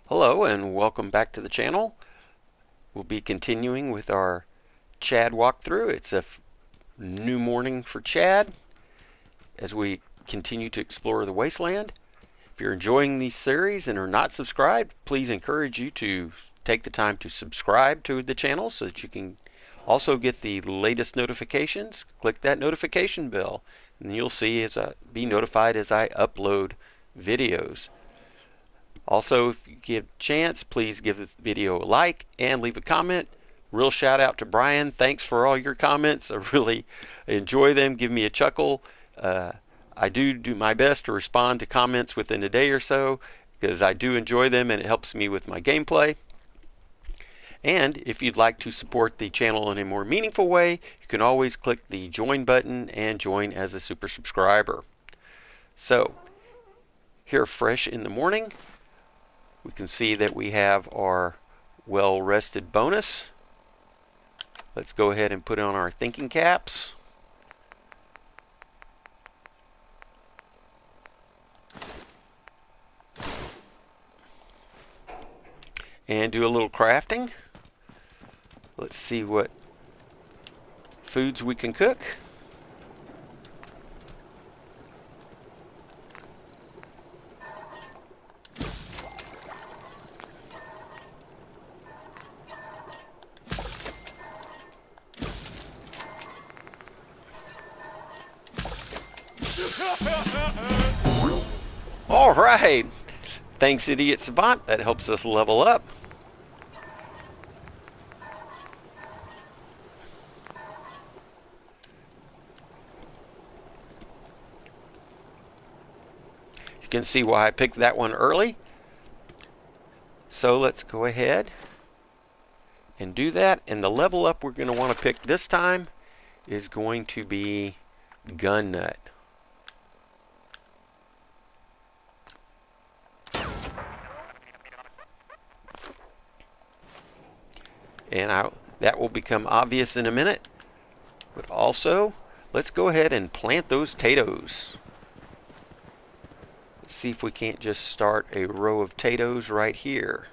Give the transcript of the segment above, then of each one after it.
Hello and welcome back to the channel. We'll be continuing with our Chad walkthrough. It's a new morning for Chad as we continue to explore the wasteland. If you're enjoying these series and are not subscribed, please encourage you to take the time to subscribe to the channel so that you can also get the latest notifications. Click that notification bell and you'll be notified as I upload videos. Also, if you give a chance, please give the video a like and leave a comment. Real shout out to Brian. Thanks for all your comments. I really enjoy them. Give me a chuckle. I do my best to respond to comments within a day or so because I do enjoy them and it helps me with my gameplay. And if you'd like to support the channel in a more meaningful way, you can always click the join button and join as a super subscriber. So, here fresh in the morning, we can see that we have our well-rested bonus. Let's go ahead and put on our thinking caps. And do a little crafting. Let's see what foods we can cook. All right. Thanks, Idiot Savant. That helps us level up. You can see why I picked that one early. So let's go ahead and do that. And the level up we're going to want to pick this time is going to be Gun Nut. And that will become obvious in a minute. But also, let's go ahead and plant those potatoes. Let's see if we can't just start a row of potatoes right here.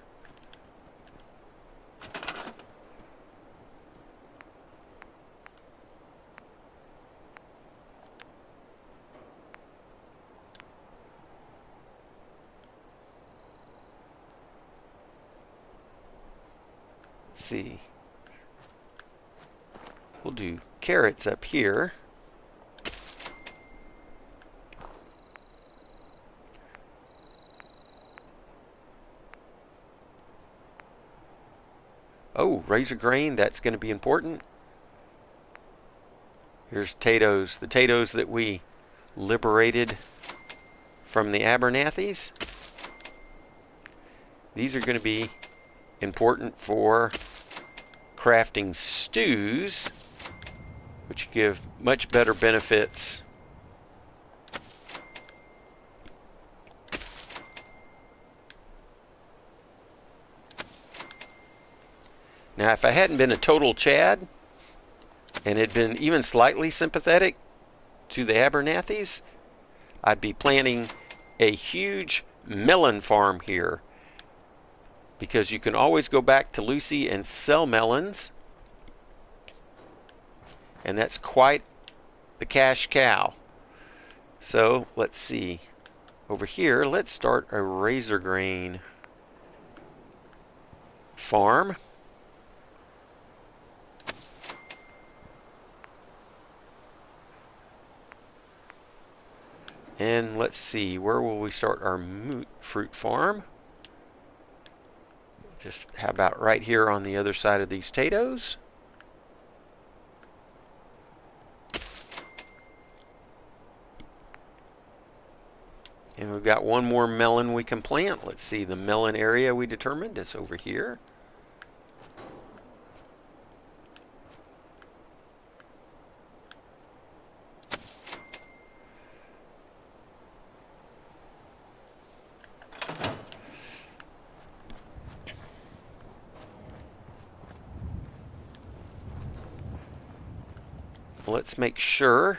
Let's see. We'll do carrots up here. Oh, razor grain, that's going to be important. Here's potatoes, the potatoes that we liberated from the Abernathy's. These are going to be important for crafting stews, which give much better benefits. Now, if I hadn't been a total Chad and had been even slightly sympathetic to the Abernathy's, I'd be planting a huge melon farm here, because you can always go back to Lucy and sell melons, and that's quite the cash cow. So let's see. Over here, let's start a razor grain farm. And let's see, where will we start our fruit farm? Just how about right here on the other side of these potatoes? And we've got one more melon we can plant. Let's see, the melon area we determined is over here. Let's make sure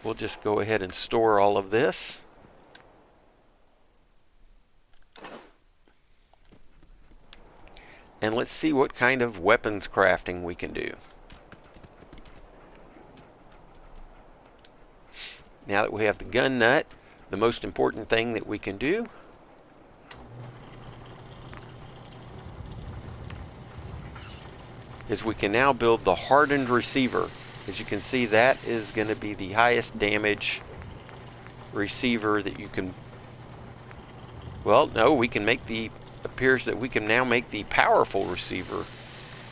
we'll just go ahead and store all of this. And let's see what kind of weapons crafting we can do. Now that we have the gun nut, the most important thing that we can do is we can now build the hardened receiver. As you can see, that is going to be the highest damage receiver that you can. Well, no, we can make the. Appears that we can now make the powerful receiver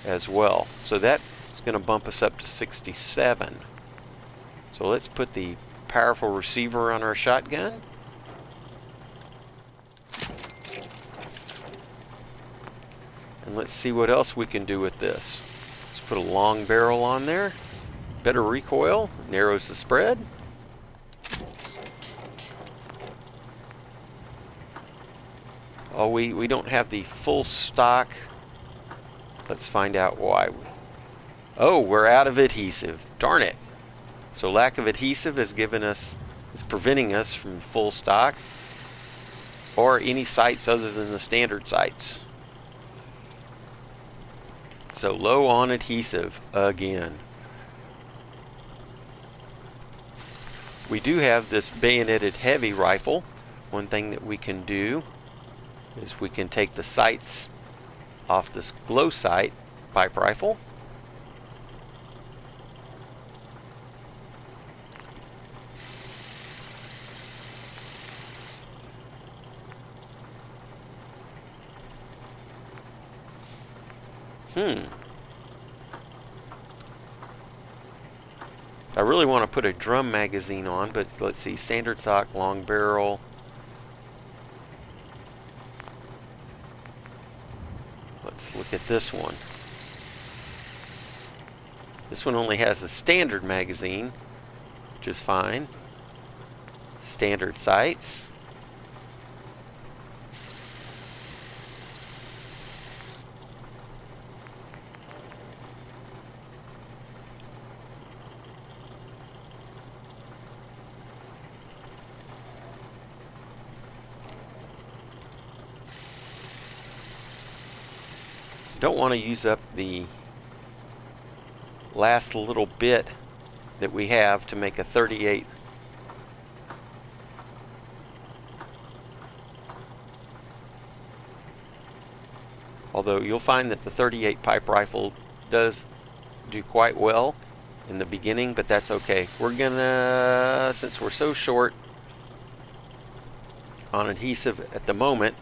as well. So that is going to bump us up to 67. So let's put the powerful receiver on our shotgun. And let's see what else we can do with this. Let's put a long barrel on there. Better recoil, narrows the spread. Oh, we don't have the full stock. Let's find out why. Oh, we're out of adhesive. Darn it. So lack of adhesive is preventing us from full stock or any sights other than the standard sights. So low on adhesive again. We do have this bayoneted heavy rifle. One thing that we can do is we can take the sights off this glow sight pipe rifle. I really want to put a drum magazine on, but let's see, standard stock, long barrel. Let's look at this one. This one only has a standard magazine, which is fine. Standard sights. Don't want to use up the last little bit that we have to make a 38. Although you'll find that the 38 pipe rifle does do quite well in the beginning, but that's okay. We're gonna, since we're so short on adhesive at the moment,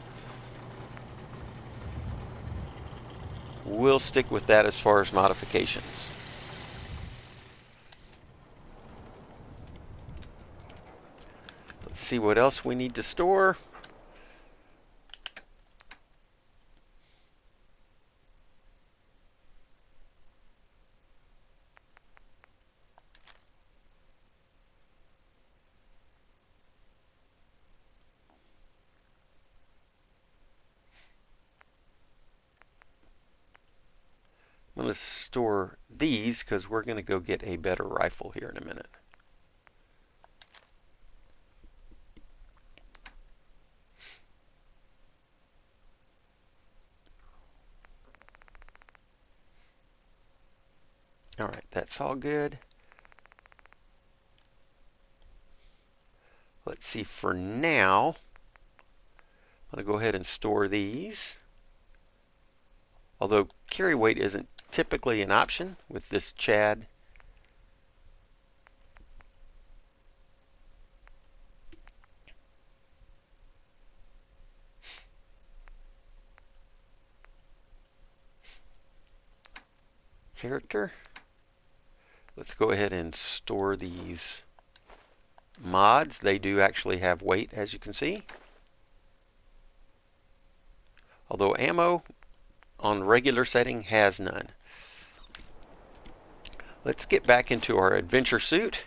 we'll stick with that as far as modifications. Let's see what else we need to store. I'm going to store these because we're going to go get a better rifle here in a minute. All right, that's all good. Let's see, for now, I'm going to go ahead and store these. Although carry weight isn't typically an option with this Chad. Character. Let's go ahead and store these mods. They do actually have weight, as you can see. Although ammo on regular setting has none. Let's get back into our adventure suit.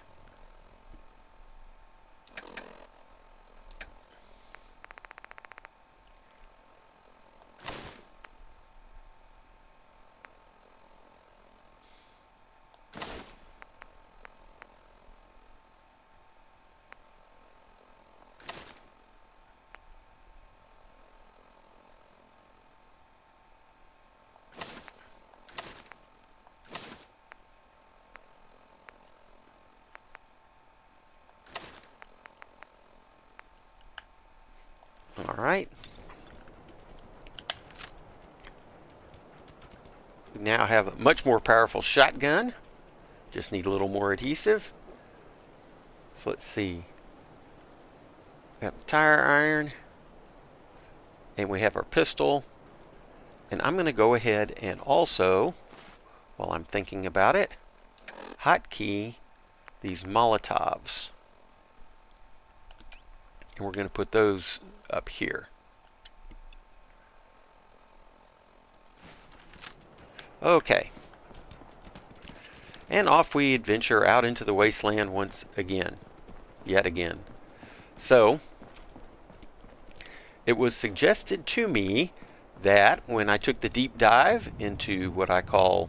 Alright. We now have a much more powerful shotgun. Just need a little more adhesive. So let's see. We have the tire iron. And we have our pistol. And I'm going to go ahead and also, while I'm thinking about it, hotkey these Molotovs. And we're going to put those up here. Okay. And off we adventure out into the wasteland once again. Yet again. So, it was suggested to me that when I took the deep dive into what I call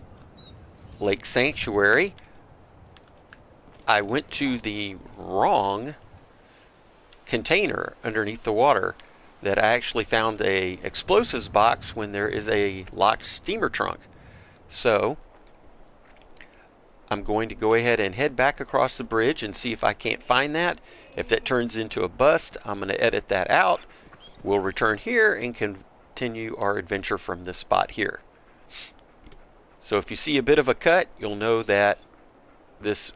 Lake Sanctuary, I went to the wrong container underneath the water, that I actually found a explosives box when there is a locked steamer trunk. So I'm going to go ahead and head back across the bridge and see if I can't find that. If that turns into a bust, I'm going to edit that out. We'll return here and continue our adventure from this spot here. So if you see a bit of a cut, you'll know that this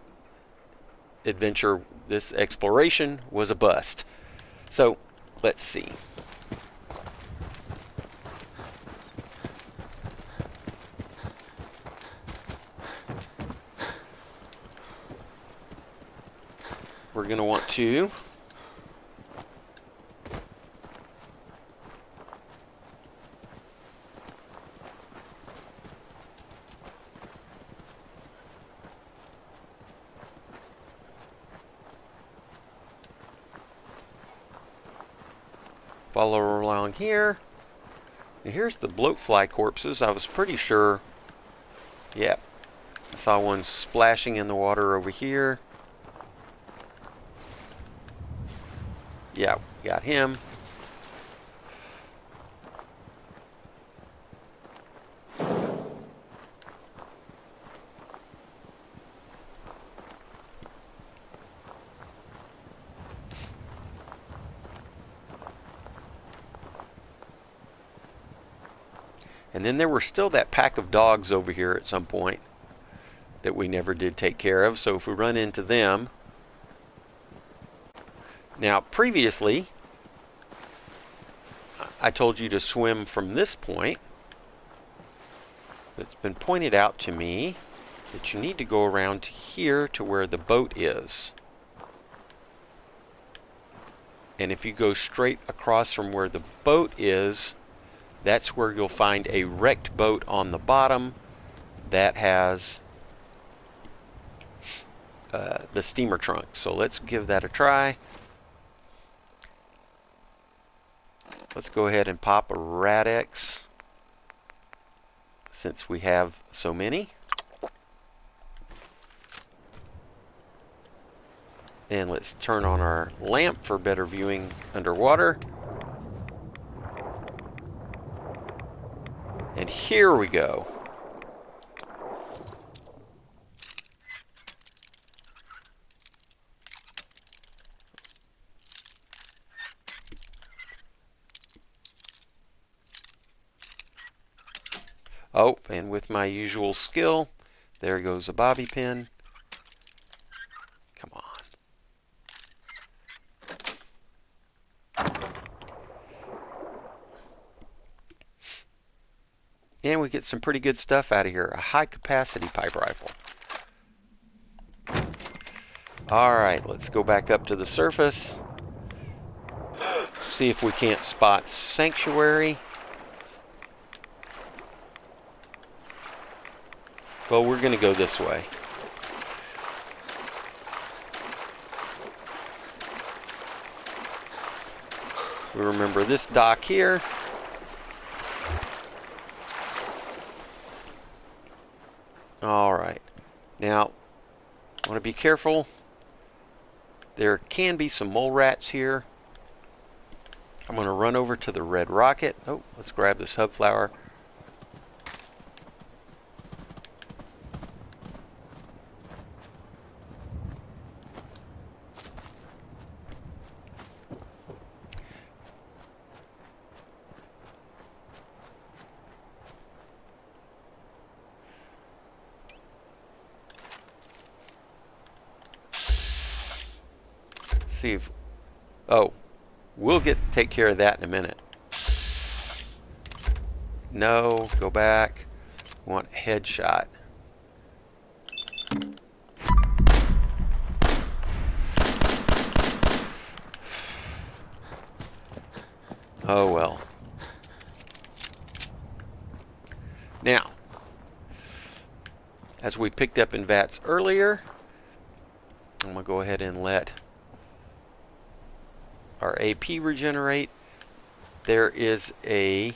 adventure, this exploration, was a bust. So let's see. We're going to want to follow along here. And here's the bloatfly corpses. I was pretty sure, yeah, I saw one splashing in the water over here. Yeah, got him. And then there were still that pack of dogs over here at some point that we never did take care of. So if we run into them. Now previously, I told you to swim from this point. It's been pointed out to me that you need to go around to here to where the boat is. And if you go straight across from where the boat is, that's where you'll find a wrecked boat on the bottom that has the steamer trunk. So let's give that a try. Let's go ahead and pop a Radex since we have so many. And let's turn on our lamp for better viewing underwater. And here we go. Oh, and with my usual skill, there goes a bobby pin. Come on. And we get some pretty good stuff out of here. A high capacity pipe rifle. Alright, let's go back up to the surface. See if we can't spot Sanctuary. Well, we're going to go this way. We remember this dock here. Alright. Now, I want to be careful. There can be some mole rats here. I'm going to run over to the red rocket. Oh, let's grab this hub flower. see if... Oh, we'll take care of that in a minute. No, go back. We want headshot. Oh well. Now, as we picked up in VATS earlier, I'm going to go ahead and let our AP regenerate. There is a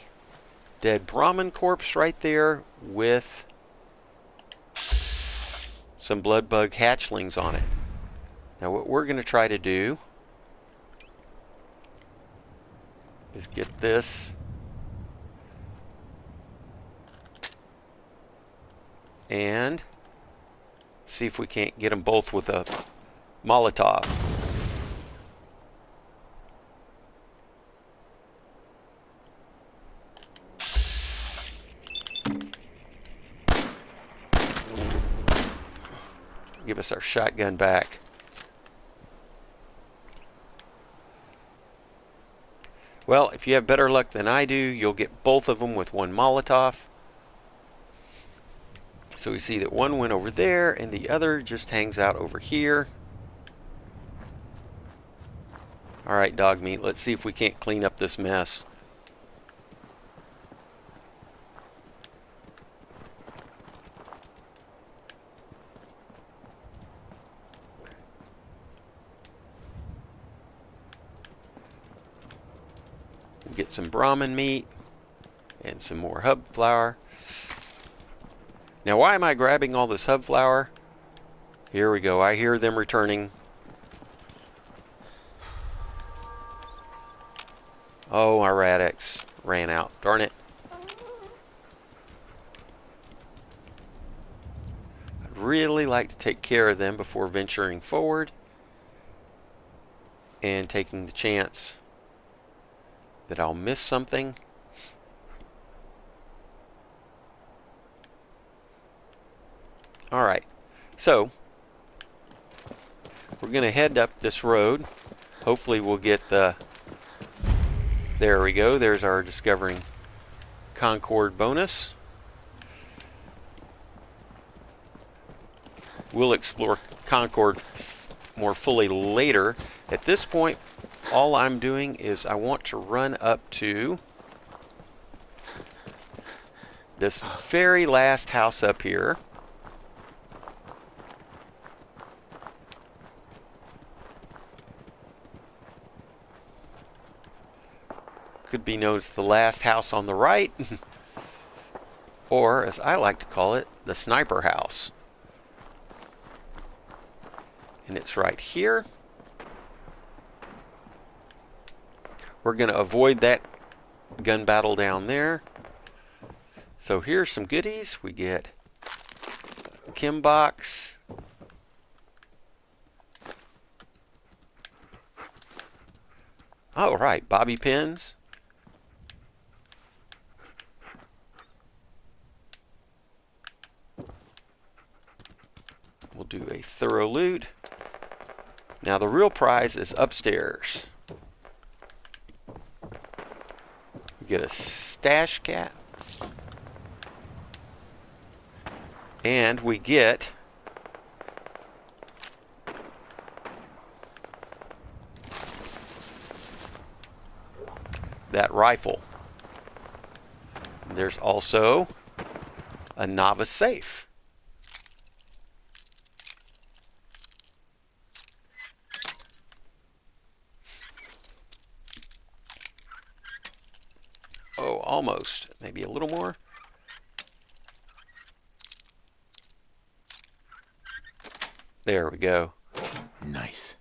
dead Brahmin corpse right there with some blood bug hatchlings on it. Now what we're going to try to do is get this and see if we can't get them both with a Molotov. Give us our shotgun back. Well, if you have better luck than I do, you'll get both of them with one Molotov. So we see that one went over there and the other just hangs out over here. Alright, dog meat, let's see if we can't clean up this mess. Get some Brahmin meat and some more hub flour. Now, why am I grabbing all this hub flour? Here we go. I hear them returning. Oh, our radix ran out. Darn it. I'd really like to take care of them before venturing forward and taking the chance that I'll miss something. Alright, so we're going to head up this road. Hopefully we'll get the... There we go. There's our discovering Concord bonus. We'll explore Concord more fully later. At this point, all I'm doing is I want to run up to this very last house up here. Could be known as the last house on the right, or as I like to call it, the sniper house. And it's right here. We're going to avoid that gun battle down there. So here's some goodies. We get Chem box. Oh, right, bobby pins. We'll do a thorough loot. Now the real prize is upstairs. We get a stash cap. And we get that rifle. There's also a novice safe. Oh, almost. Maybe a little more. There we go. Nice.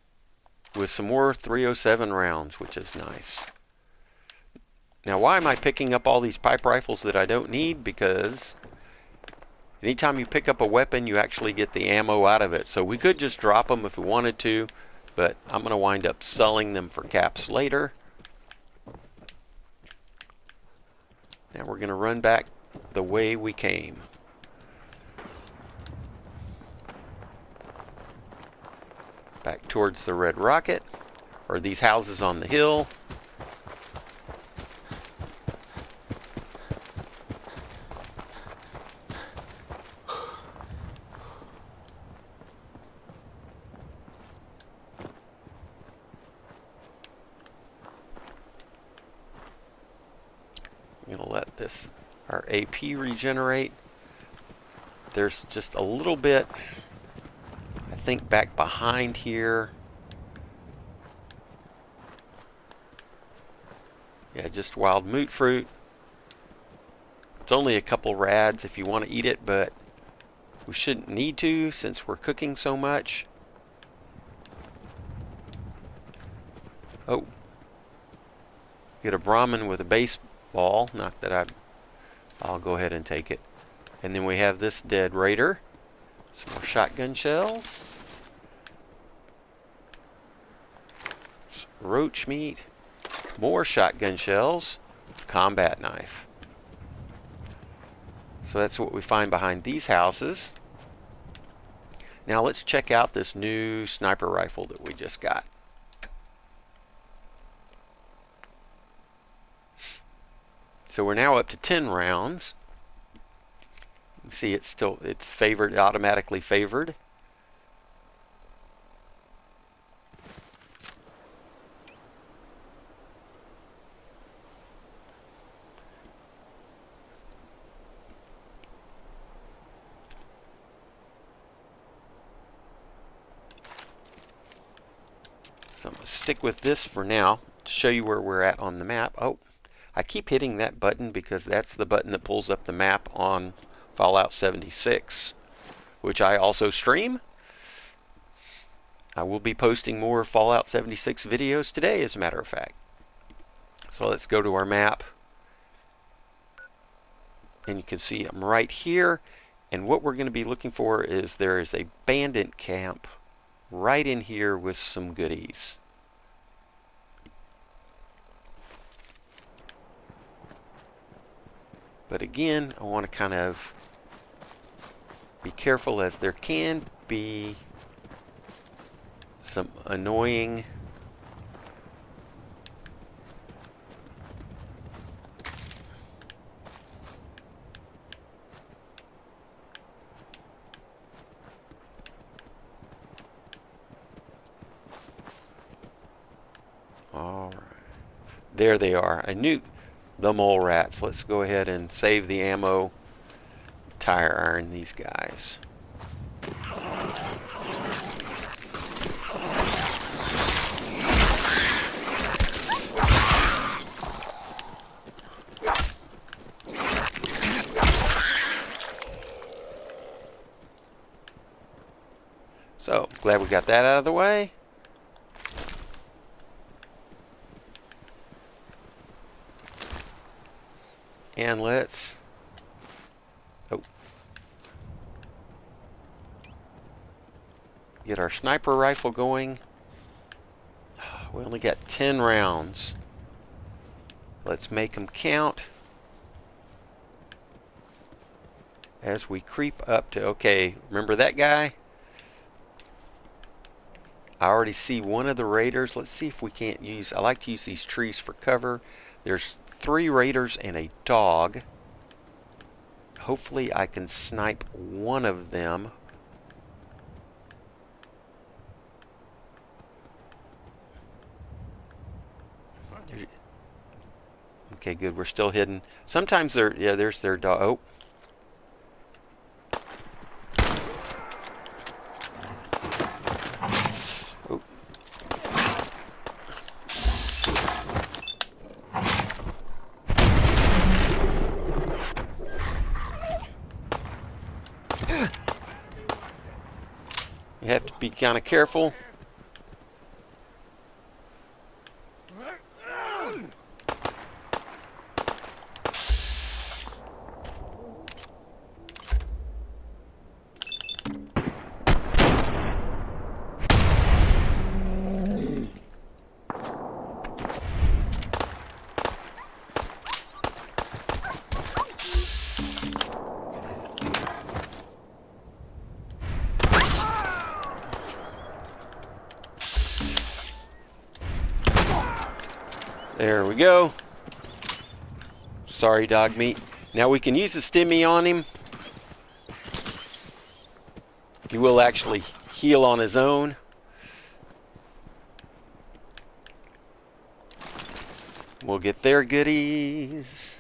With some more 307 rounds, which is nice. Now, why am I picking up all these pipe rifles that I don't need? Because anytime you pick up a weapon, you actually get the ammo out of it. So we could just drop them if we wanted to, but I'm going to wind up selling them for caps later. Now we're going to run back the way we came. Back towards the red rocket. or these houses on the hill. I'm going to let our AP regenerate. There's just a little bit, I think, back behind here. Yeah, just wild moot fruit. It's only a couple rads if you want to eat it, but we shouldn't need to since we're cooking so much. Oh, get a Brahmin with a baseball. Not that I'll go ahead and take it. And then we have this dead raider. Some more shotgun shells. Some roach meat. More shotgun shells. Combat knife. So that's what we find behind these houses. Now let's check out this new sniper rifle that we just got. So we're now up to 10 rounds. You see it's favored, automatically favored. So I'm going to stick with this for now to show you where we're at on the map. Oh, I keep hitting that button because that's the button that pulls up the map on Fallout 76, which I also stream. I will be posting more Fallout 76 videos today, as a matter of fact. So let's go to our map. And you can see I'm right here. And what we're going to be looking for is there is a bandit camp right in here with some goodies. But again, I want to kind of be careful, as there can be some annoying all right. There they are. I knew the mole rats. Let's go ahead and save the ammo. Tire iron these guys. So, glad we got that out of the way. And let's get our sniper rifle going. We only got 10 rounds. Let's make them count as we creep up to, okay, remember that guy? I already see one of the raiders. Let's see if we can't use, I like to use these trees for cover. There's 3 raiders and a dog. Hopefully I can snipe one of them. Okay, good. We're still hidden. Sometimes there's their dog. Oh. Oh. You have to be kind of careful. There we go. Sorry, dog meat. Now we can use the stimmy on him. He will actually heal on his own. We'll get their goodies.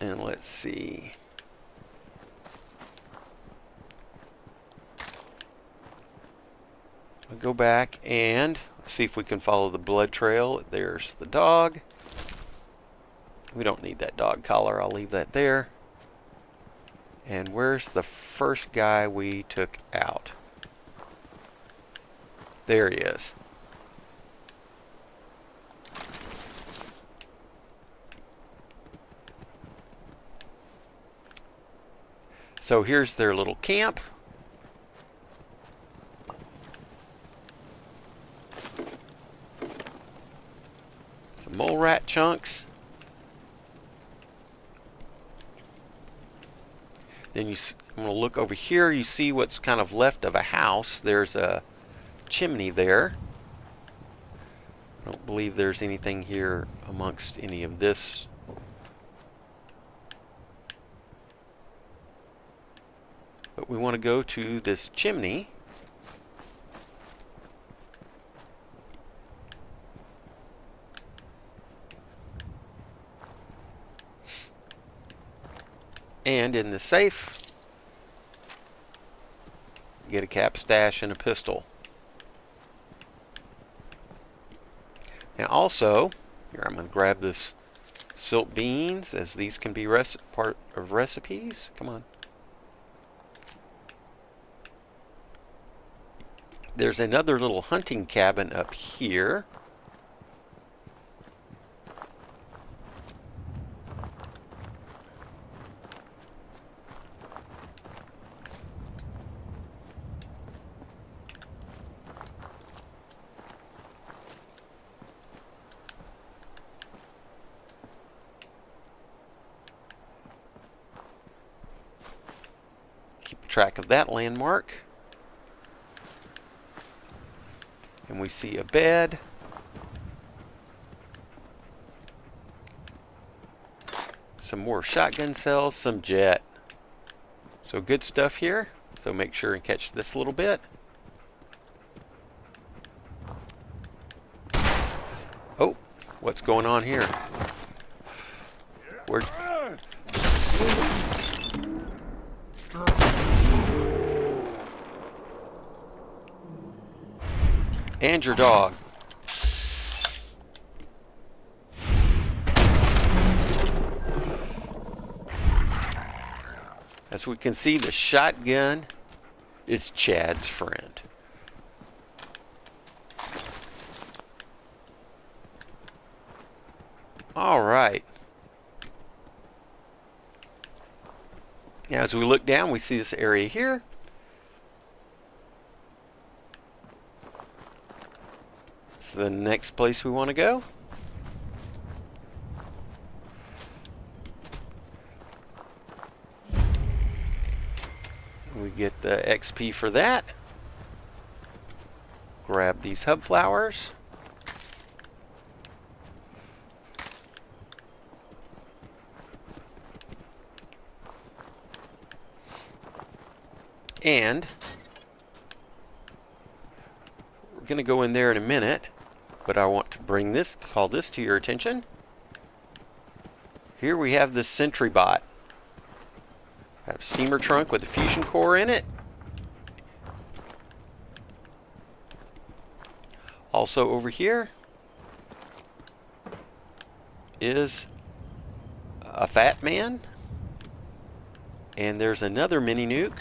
And let's see. We'll go back and see if we can follow the blood trail. There's the dog. We don't need that dog collar. I'll leave that there. And where's the first guy we took out? There he is. So here's their little camp. Some mole rat chunks. Then I'm going to look over here. You see what's kind of left of a house. There's a chimney there. I don't believe there's anything here amongst any of this. But we want to go to this chimney. And in the safe, get a cap stash and a pistol. Now also, here I'm going to grab this silk beans, as these can be part of recipes. Come on. There's another little hunting cabin up here. Keep track of that landmark. And we see a bed. Some more shotgun shells, some jet. So good stuff here. So make sure and catch this little bit. Oh, what's going on here? Where? And your dog. As we can see, the shotgun is Chad's friend. All right. Now, as we look down, we see this area here. It's the next place we want to go. We get the XP for that. Grab these hub flowers. And we're going to go in there in a minute, but I want to call this to your attention. Here we have this sentry bot. I have a steamer trunk with a fusion core in it. Also over here is a fat man. And there's another mini nuke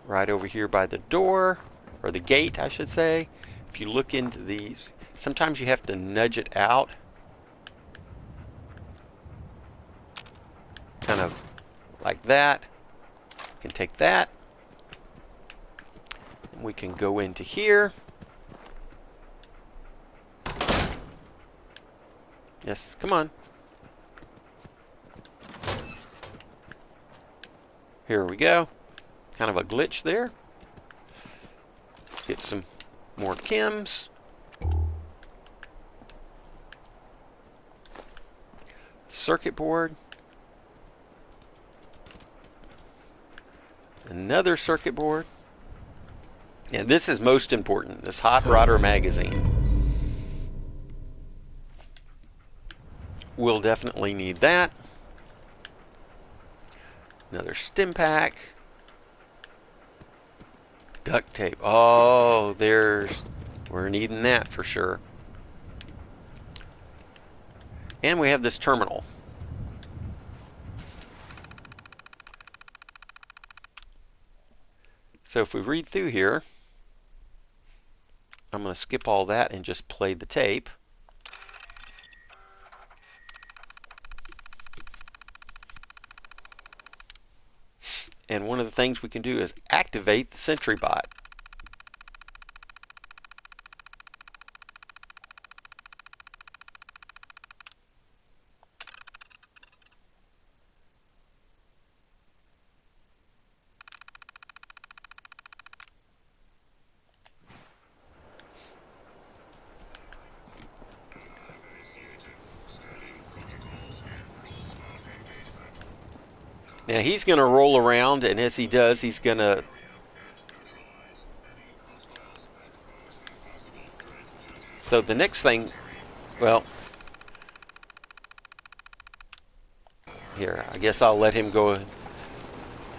right over here by the door, or the gate, I should say. If you look into these, sometimes you have to nudge it out. Kind of like that. You can take that. And we can go into here. Yes, come on. Here we go. Kind of a glitch there. Get some more chems. Circuit board. Another circuit board. And this is most important, this hot rodder magazine. We'll definitely need that. Another stim pack. Duct tape. Oh, we're needing that for sure. And we have this terminal. So if we read through here, I'm going to skip all that and just play the tape. And one of the things we can do is activate the Sentry bot. Now he's going to roll around, and as he does, he's going to so the next thing, well, here, I guess I'll let him go.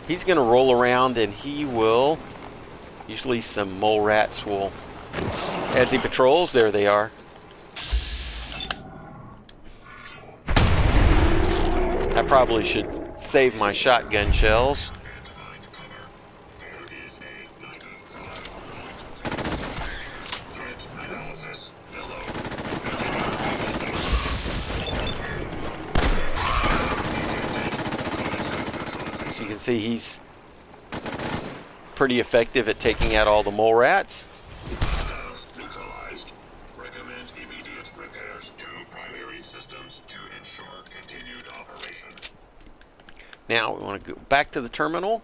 He's going to roll around, and he will, usually some mole rats will, as he patrols, there they are. I probably should save my shotgun shells. As you can see, he's pretty effective at taking out all the mole rats. Neutralized. Recommend immediate repairs to primary systems to ensure continued operation. Now we want to go back to the terminal.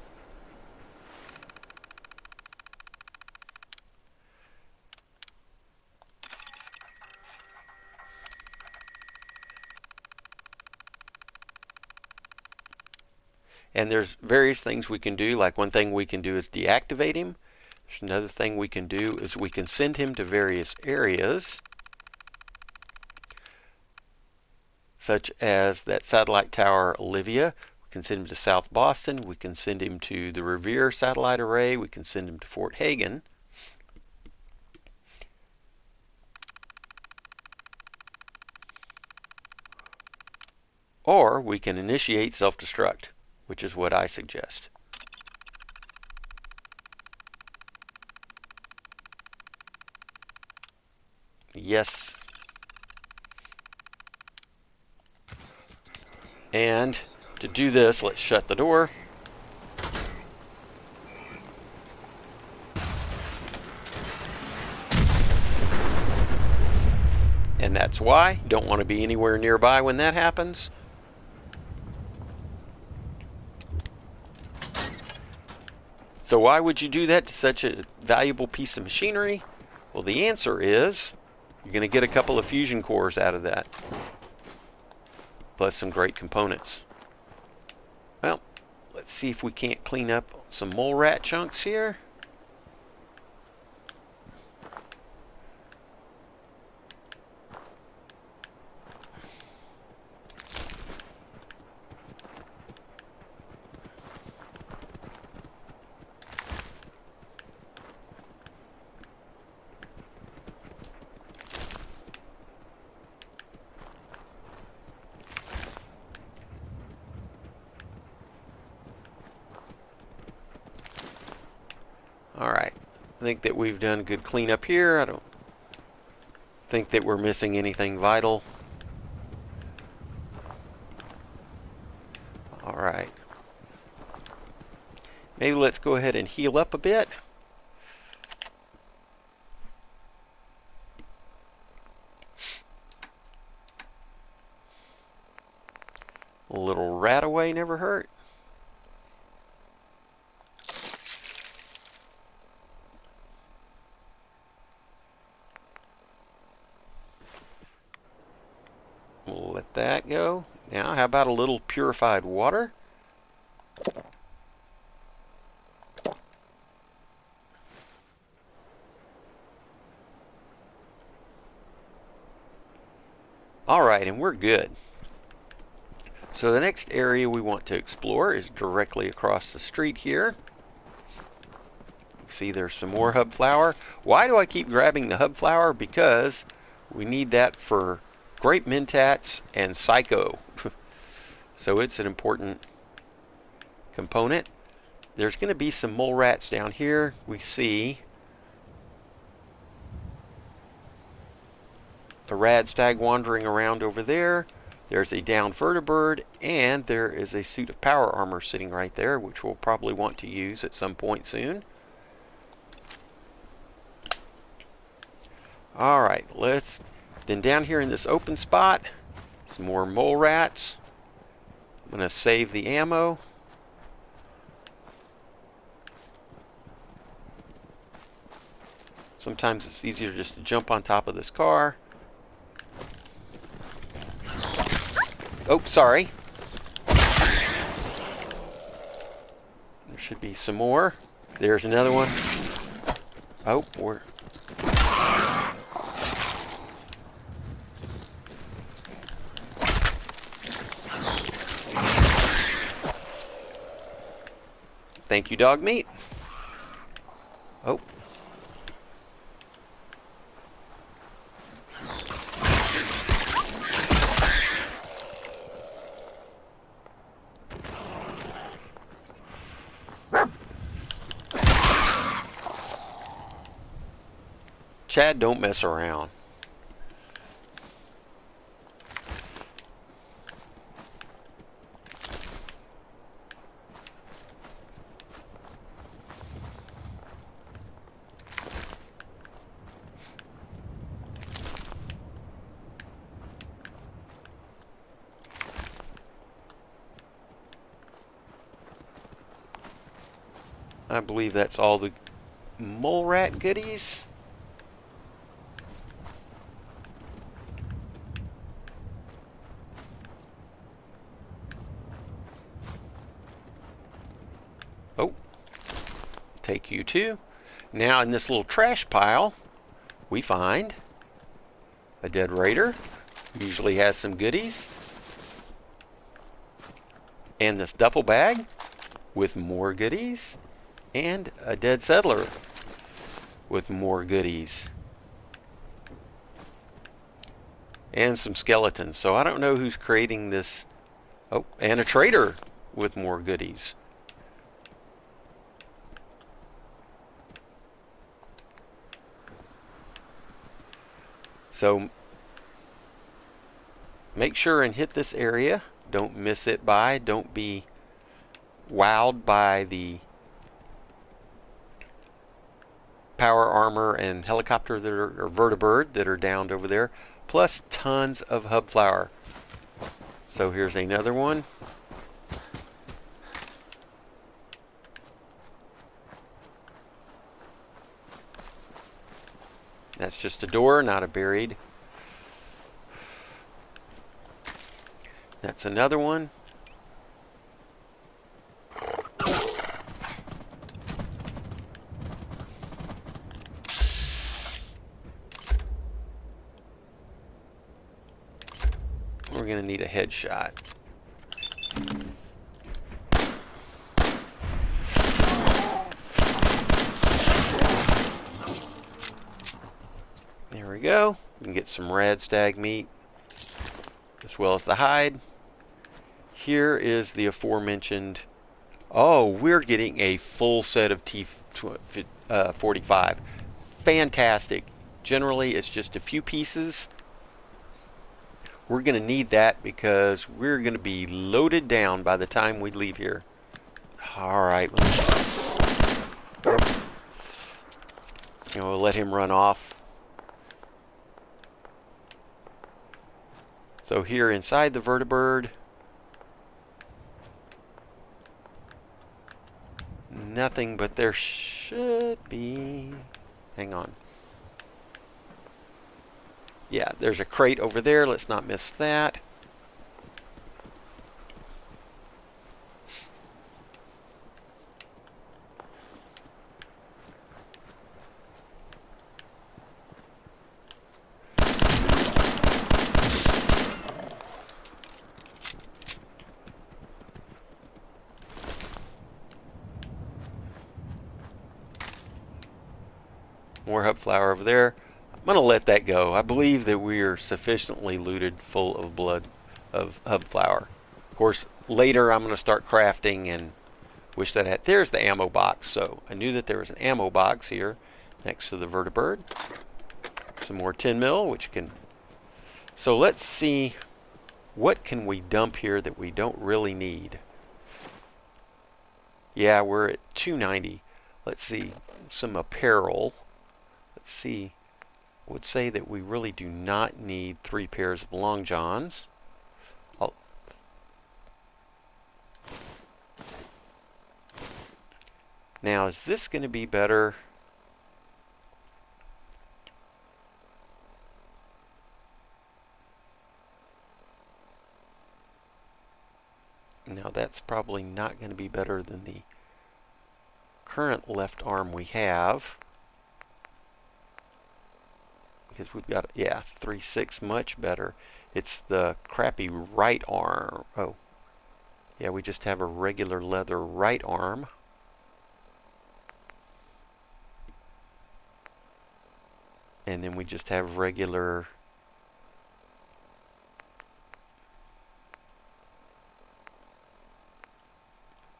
And there's various things we can do. Like one thing we can do is deactivate him. There's another thing we can do is we can send him to various areas, such as that satellite tower Olivia. We can send him to South Boston. We can send him to the Revere satellite array. We can send him to Fort Hagen. Or we can initiate self-destruct, which is what I suggest. Yes. And to do this, let's shut the door. And that's why. Don't want to be anywhere nearby when that happens. So why would you do that to such a valuable piece of machinery? Well, the answer is you're going to get a couple of fusion cores out of that, plus some great components. Well, let's see if we can't clean up some mole rat chunks here. Alright, I think that we've done a good cleanup here. I don't think that we're missing anything vital. Alright. Maybe let's go ahead and heal up a bit. A little rat away never hurt. that go. Now, how about a little purified water? All right, and we're good. So the next area we want to explore is directly across the street here. See, there's some more hub flour. Why do I keep grabbing the hub flour? Because we need that for grape mentats and psycho. So it's an important component. There's going to be some mole rats down here. We see a rad stag wandering around over there. There's a downed vertibird, and there is a suit of power armor sitting right there, which we'll probably want to use at some point soon. Alright, then down here in this open spot, some more mole rats. I'm going to save the ammo. Sometimes it's easier just to jump on top of this car. Oh, sorry. There should be some more. There's another one. Oh, we're... Thank you, dog meat. Oh. Chad, don't mess around. I believe that's all the mole rat goodies. Oh, take you too. Now in this little trash pile, we find a dead raider. Usually has some goodies. And this duffel bag with more goodies. And a dead settler with more goodies. And some skeletons. So I don't know who's creating this. Oh, and a trader with more goodies. So make sure and hit this area. Don't miss it by. Don't be wowed by the power armor and helicopter that are, or vertibird that are downed over there, plus tons of hub flour. So here's another one. That's just a door, not a buried. That's another one. We're going to need a headshot. There we go. We can get some rad stag meat as well as the hide. Here is the aforementioned. Oh, we're getting a full set of T45. Fantastic. Generally, it's just a few pieces. We're going to need that because we're going to be loaded down by the time we leave here. All right. We'll let him run off. So here inside the vertibird, nothing, but there should be. Hang on. Yeah, there's a crate over there. Let's not miss that. More hub flower over there. I'm going to let that go. I believe that we are sufficiently looted full of blood of hub flower. Of course, later I'm going to start crafting and wish that I had. There's the ammo box. So I knew that there was an ammo box here next to the vertibird. Some more 10 mil, which can. So let's see, what can we dump here that we don't really need? Yeah, we're at 290. Let's see, some apparel. Let's see. I would say that we really do not need 3 pairs of long johns. Now, is this going to be better? No, that's probably not going to be better than the current left arm we have. Because we've got, yeah, 3.6, much better. It's the crappy right arm. Oh, yeah, we just have a regular leather right arm. And then we just have regular.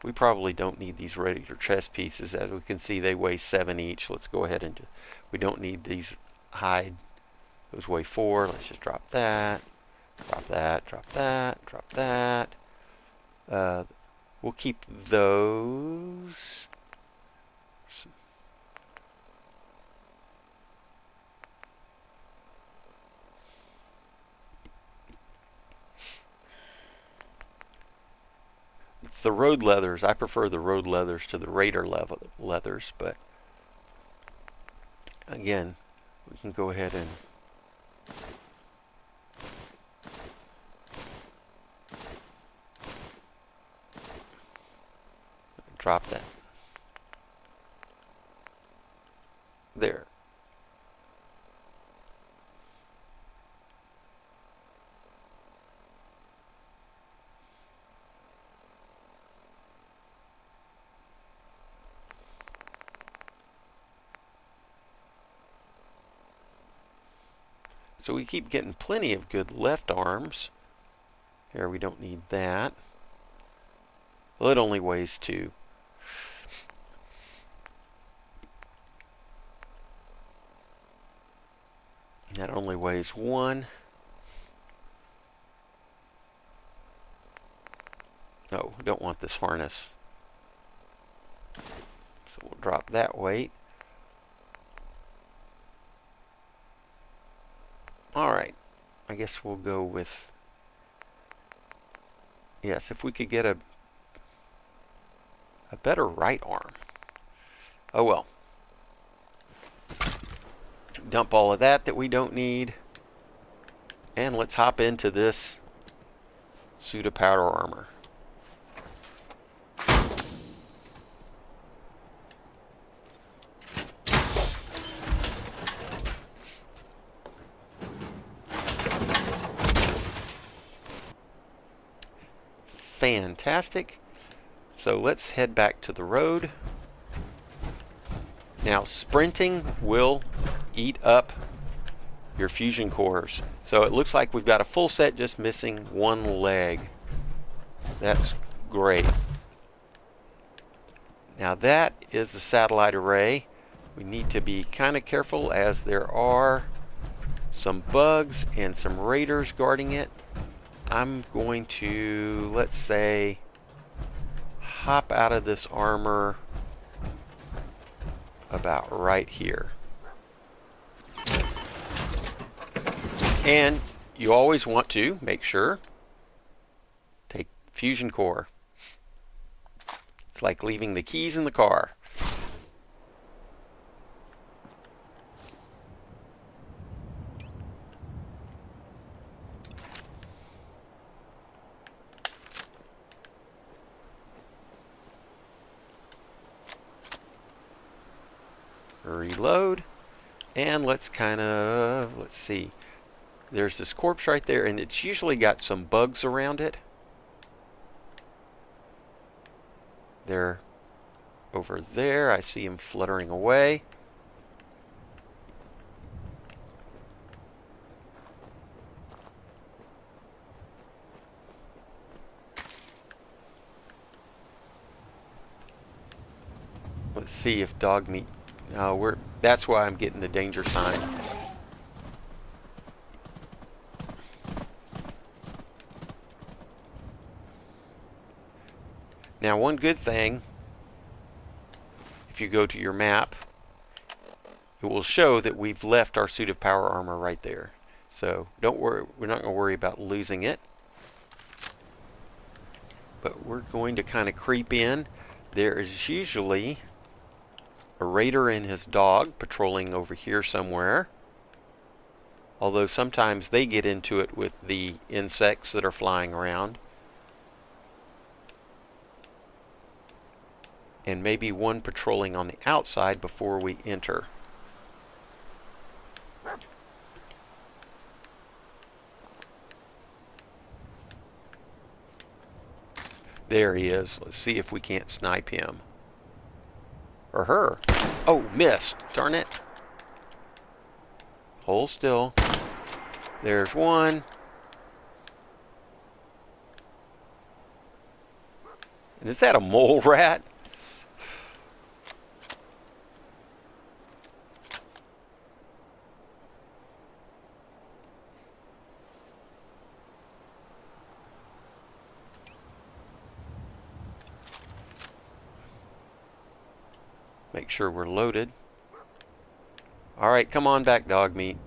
We probably don't need these regular chest pieces. As we can see, they weigh 7 each. Let's go ahead and we don't need these hide. Those weigh 4. Let's just drop that. Drop that. Drop that. Drop that. We'll keep those. It's the road leathers. I prefer the road leathers to the raider leathers, but again, we can go ahead and drop that. There. So we keep getting plenty of good left arms. Here, we don't need that. Well, it only weighs 2. That only weighs 1. No, we don't want this harness. So we'll drop that weight. Alright, I guess we'll go with, yes, if we could get a better right arm. Oh well. Dump all of that we don't need. And let's hop into this suit of powder armor. Fantastic. So let's head back to the road. Now, sprinting will eat up your fusion cores. So it looks like we've got a full set, just missing 1 leg. That's great. Now that is the satellite array. We need to be kind of careful as there are some bugs and some raiders guarding it. I'm going to, let's say, hop out of this armor about right here. And you always want to make sure, take fusion core. It's like leaving the keys in the car. Reload, and let's see. There's this corpse right there, and it's usually got some bugs around it. They're over there. I see them fluttering away. Let's see if dog meat. That's why I'm getting the danger sign. Now, one good thing, if you go to your map, it will show that we've left our suit of power armor right there. So don't worry, we're not going to worry about losing it. But we're going to kind of creep in. There is usually a raider and his dog patrolling over here somewhere. Although sometimes they get into it with the insects that are flying around. And maybe one patrolling on the outside before we enter. There he is. Let's see if we can't snipe him. Or her. Oh, missed. Darn it. Hold still. There's one. And is that a mole rat? Make sure we're loaded. Alright, come on back, dog meat.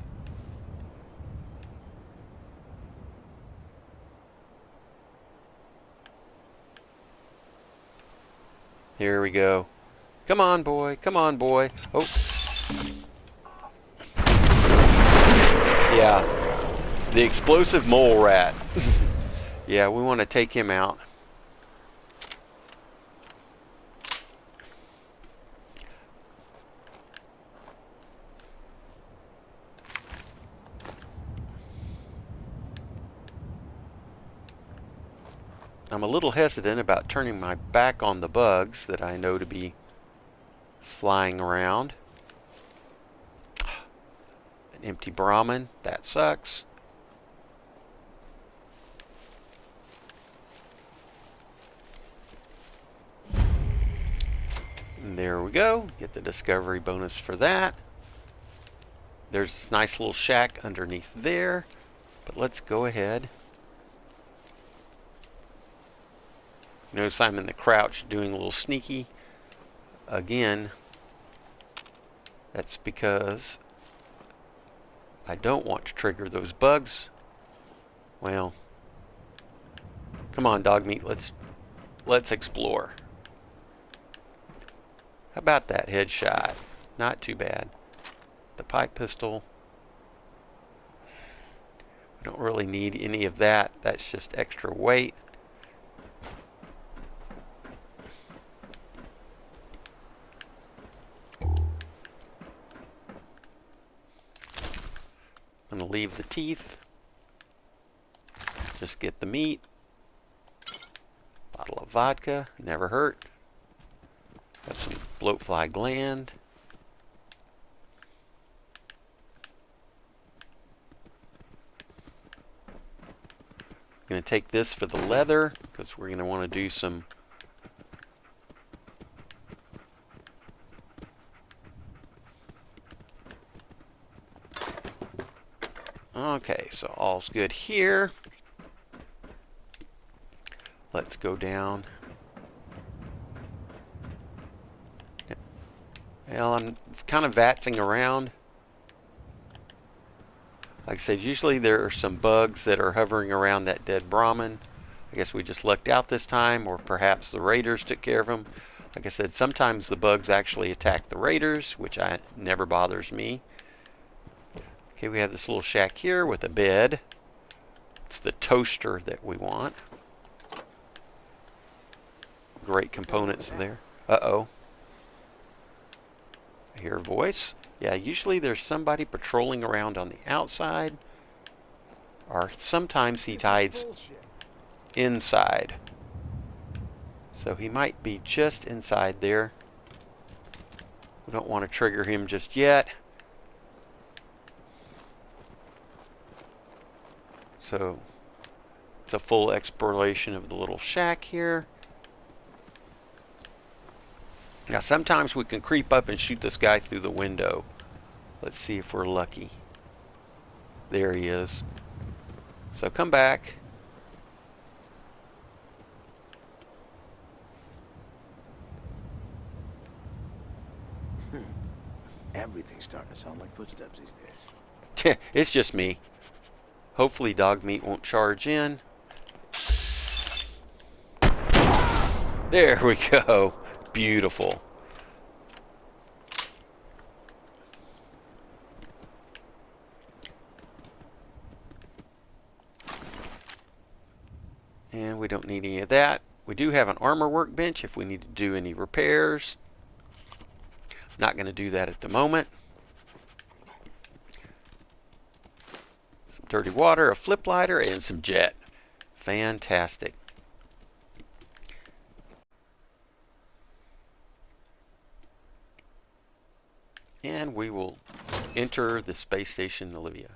Here we go. Come on, boy. Come on, boy. Oh. Yeah. The explosive mole rat. Yeah, we want to take him out. I'm a little hesitant about turning my back on the bugs that I know to be flying around. An empty Brahmin, that sucks. And there we go, get the discovery bonus for that. There's this nice little shack underneath there, but let's go ahead. Notice I'm in the crouch doing a little sneaky. Again, that's because I don't want to trigger those bugs. Well, come on, dog meat, let's explore. How about that headshot? Not too bad. The pipe pistol. We don't really need any of that. That's just extra weight. I'm going to leave the teeth. Just get the meat. Bottle of vodka, never hurt. Got some bloatfly gland. I'm going to take this for the leather because we're going to want to do some okay, so all's good here. Let's go down. Well, I'm kind of vatzing around. Like I said, usually there are some bugs that are hovering around that dead Brahmin. I guess we just lucked out this time, or perhaps the raiders took care of them. Like I said, sometimes the bugs actually attack the raiders, which never bothers me. Okay, we have this little shack here with a bed. It's the toaster that we want. Great components there. Uh-oh. I hear a voice. Yeah, usually there's somebody patrolling around on the outside, or sometimes he hides inside. So he might be just inside there. We don't want to trigger him just yet. So it's a full exploration of the little shack here. Now sometimes we can creep up and shoot this guy through the window. Let's see if we're lucky. There he is. So come back. Everything's starting to sound like footsteps these days. It's just me. Hopefully dog meat won't charge in. There we go. Beautiful. And we don't need any of that. We do have an armor workbench if we need to do any repairs. Not going to do that at the moment. Some dirty water, a flip lighter, and some jet. Fantastic. And we will enter the space station Olivia.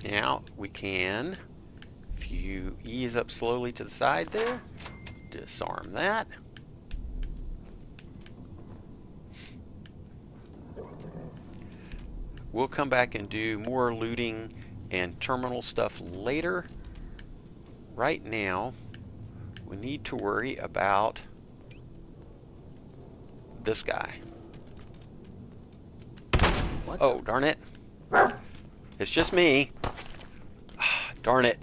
Now we can, if you ease up slowly to the side there, disarm that. We'll come back and do more looting and terminal stuff later. Right now, we need to worry about this guy. What Oh, darn it. It's just me. Darn it.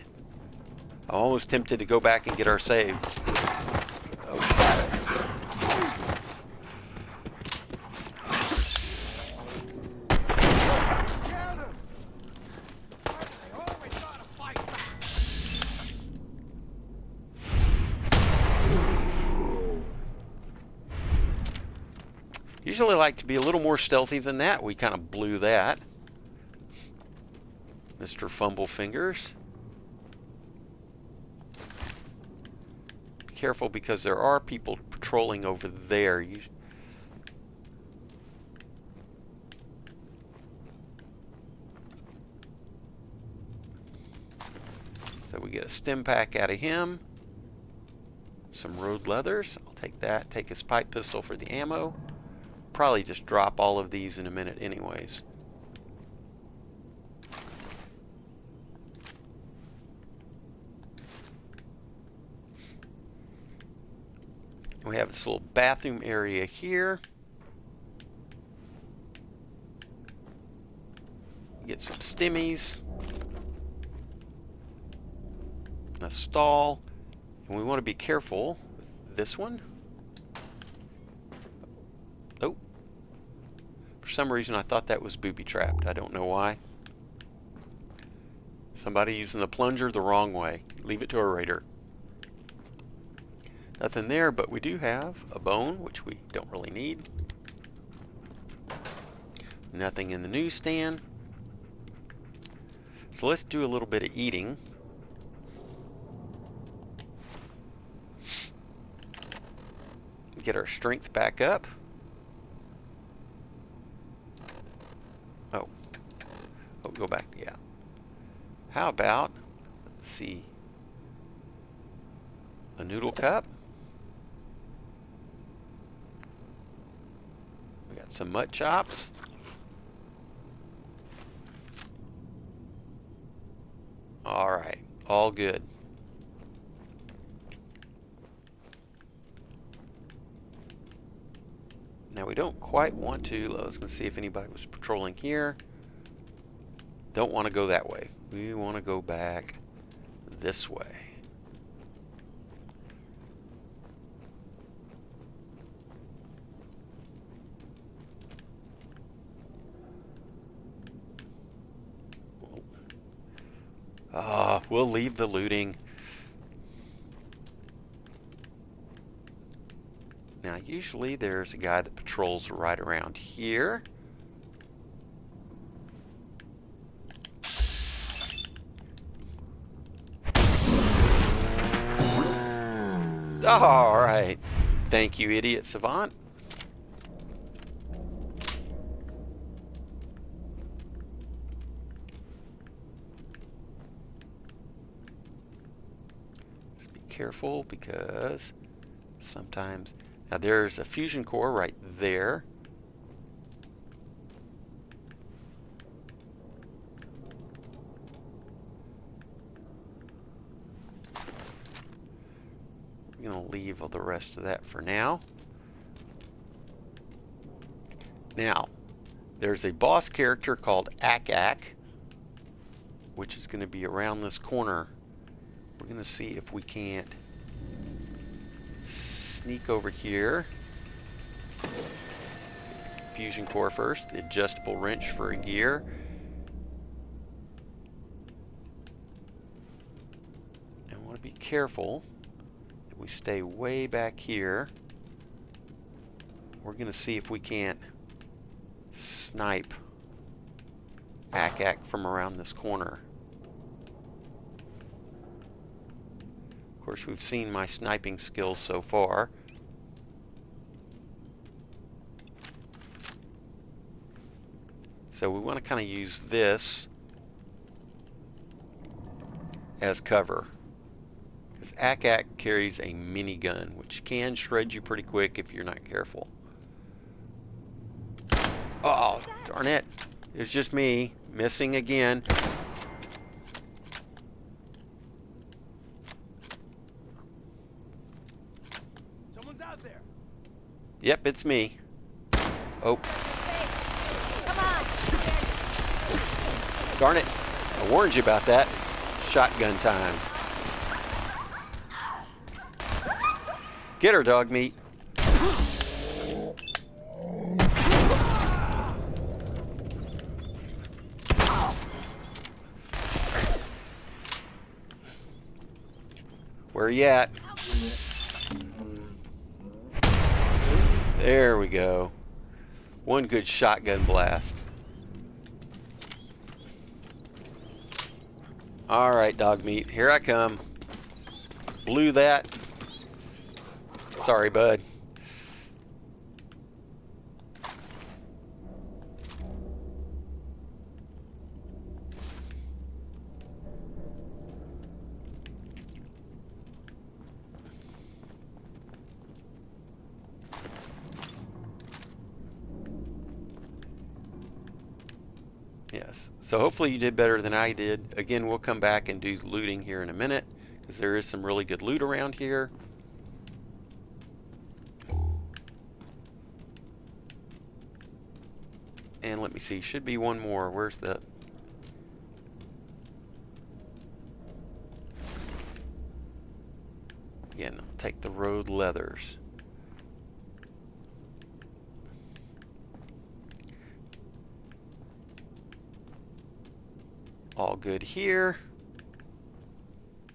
I'm almost tempted to go back and get our save. Usually like to be a little more stealthy than that. We kind of blew that. Mr. Fumble Fingers. Be careful because there are people patrolling over there. So we get a stim pack out of him. Some road leathers. I'll take that. Take his pipe pistol for the ammo. Probably just drop all of these in a minute anyways. We have this little bathroom area here. Get some stimmies. A stall. And we want to be careful with this one. Oh. For some reason I thought that was booby trapped. I don't know why. Somebody using the plunger the wrong way. Leave it to a raider. Nothing there, but we do have a bone, which we don't really need. Nothing in the newsstand. So let's do a little bit of eating. Get our strength back up. Oh. Oh, go back, yeah. How about, let's see, a noodle cup. We got some mut chops. All right, all good. Now we don't quite want to, I was going to see if anybody was patrolling here. Don't want to go that way. We want to go back this way. We'll leave the looting. Now, usually there's a guy that patrols right around here. All right. Thank you, idiot savant. careful because sometimes... Now there's a fusion core right there. I'm going to leave all the rest of that for now. Now, there's a boss character called Ak, which is going to be around this corner. We're going to see if we can't sneak over here. Fusion core first, the adjustable wrench for a gear. And I want to be careful that we stay way back here. We're going to see if we can't snipe Ak from around this corner. Of course, we've seen my sniping skills so far. So we want to kind of use this as cover. Because Ak carries a minigun, which can shred you pretty quick if you're not careful. Oh, darn it. It's just me missing again. Someone's out there. Yep, it's me. Oh. Come on. Darn it. I warned you about that. Shotgun time. Get her, dog meat. Where you at? There we go. One good shotgun blast. Alright, dog meat. Here I come. Blew that. Sorry, bud. Yes. So hopefully you did better than I did. Again, we'll come back and do looting here in a minute, because there is some really good loot around here. And let me see, should be one more. Where's the... Again, I'll take the road leathers. All good here.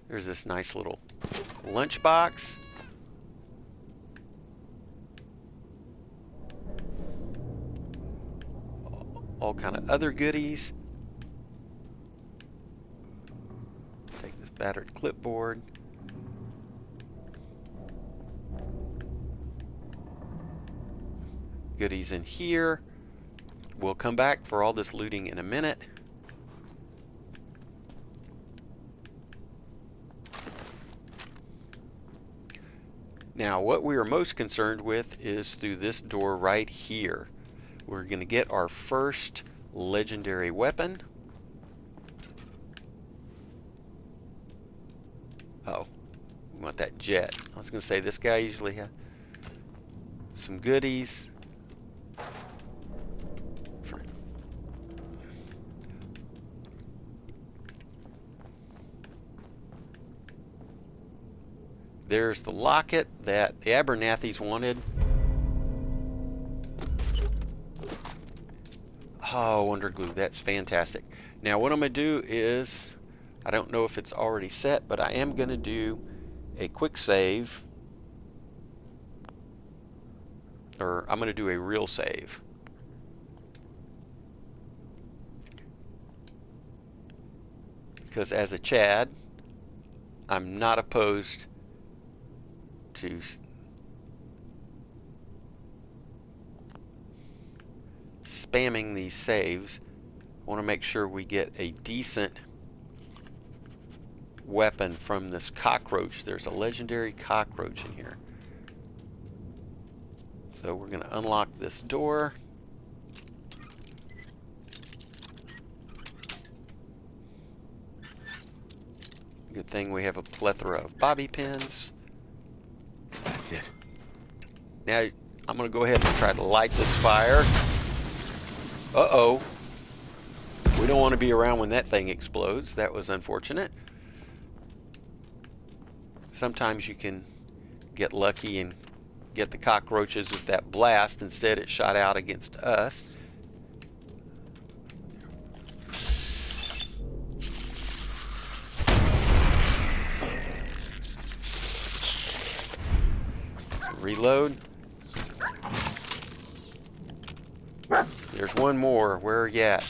There's this nice little lunchbox. All kind of other goodies. Take this battered clipboard. Goodies in here. We'll come back for all this looting in a minute. Now, what we are most concerned with is through this door right here. We're going to get our first legendary weapon. Oh, we want that jet. I was going to say, this guy usually has some goodies. There's the locket that the Abernathys wanted. Oh, Wonder Glue, that's fantastic. Now what I'm going to do is, I don't know if it's already set, but I am going to do a quick save. Or I'm going to do a real save. Because as a Chad, I'm not opposed to spamming these saves. I want to make sure we get a decent weapon from this cockroach. There's a legendary cockroach in here. So we're going to unlock this door. Good thing we have a plethora of bobby pins. That's it. Now I'm going to go ahead and try to light this fire. Uh-oh. We don't want to be around when that thing explodes. That was unfortunate. Sometimes you can get lucky and get the cockroaches with that blast. Instead, it shot out against us. Reload. There's one more. Where are you at?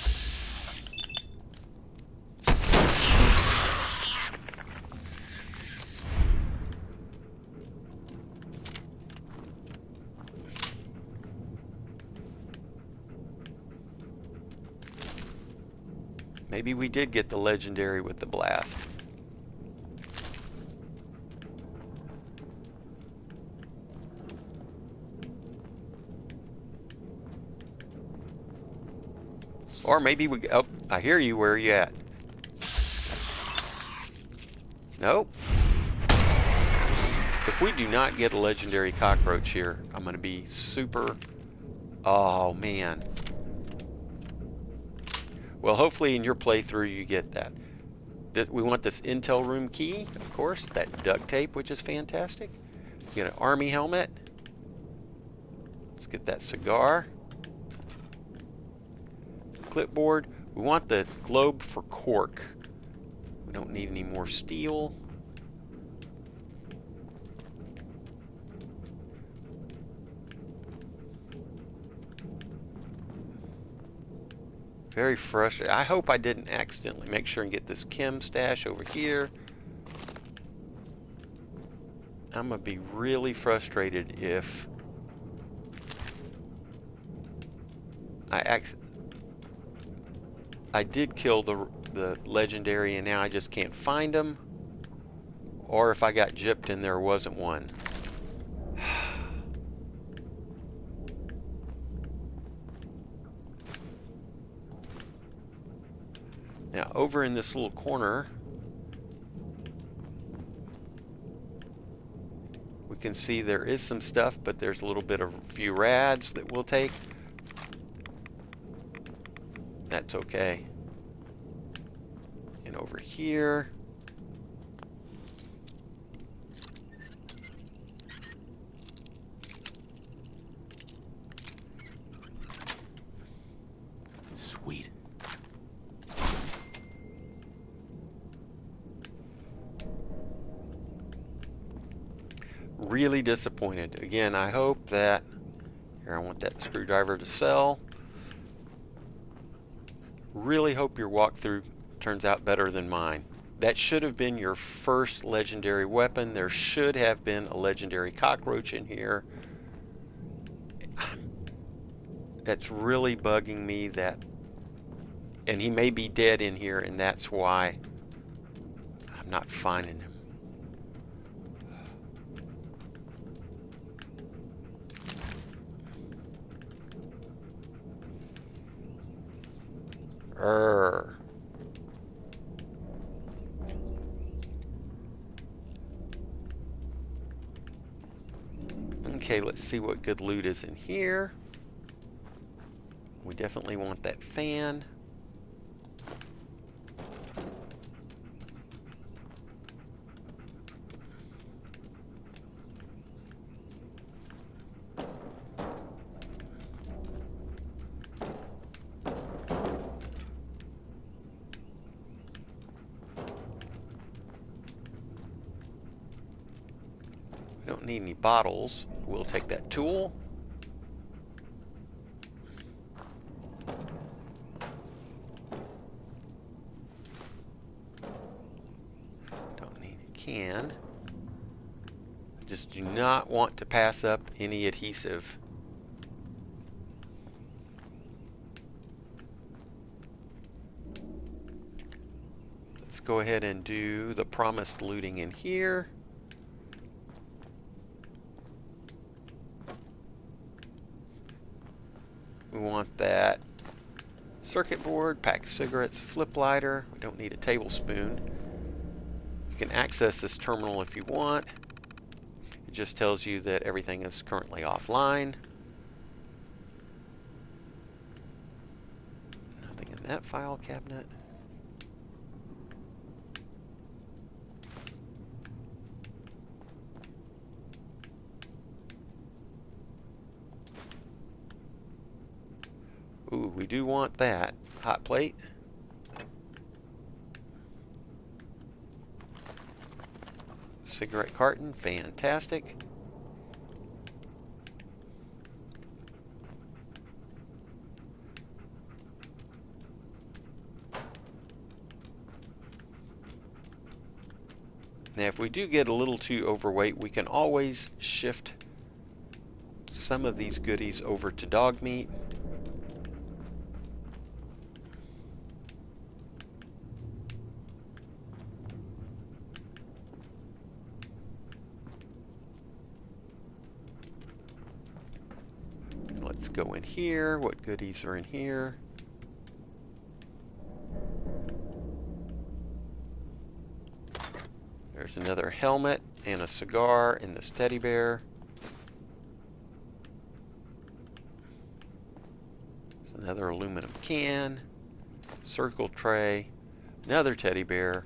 Maybe we did get the legendary with the blast. Or maybe we... Oh, I hear you. Where are you at? Nope. If we do not get a legendary cockroach here, I'm going to be super... Oh, man. Well, hopefully in your playthrough you get that. We want this intel room key, of course. That duct tape, which is fantastic. Get an army helmet. Let's get that cigar. Clipboard. We want the globe for cork. We don't need any more steel. Very frustrated. I hope I didn't accidentally make sure and get this chem stash over here. I'm gonna be really frustrated if I did kill the legendary and now I just can't find them, or if I got gypped and there wasn't one. Now over in this little corner we can see there is some stuff, but there's a little bit of a few rads that we'll take. That's okay. And over here, Sweet. really disappointed. Again, I hope that... Here, I want that screwdriver to sell. Really hope your walkthrough turns out better than mine. That should have been your first legendary weapon. There should have been a legendary cockroach in here. That's really bugging me that... And he may be dead in here, and that's why I'm not finding him. Okay, let's see what good loot is in here. We definitely want that fan. We don't need any bottles. We'll take that tool. Don't need a can. Just do not want to pass up any adhesive. Let's go ahead and do the promised looting in here. We want that circuit board, pack of cigarettes, flip lighter. We don't need a tablespoon. You can access this terminal if you want. It just tells you that everything is currently offline. Nothing in that file cabinet. Ooh, we do want that. Hot plate. Cigarette carton, fantastic. Now, if we do get a little too overweight, we can always shift some of these goodies over to dog meat. Let's go in here. What goodies are in here? There's another helmet and a cigar in this teddy bear. There's another aluminum can, circle tray, another teddy bear.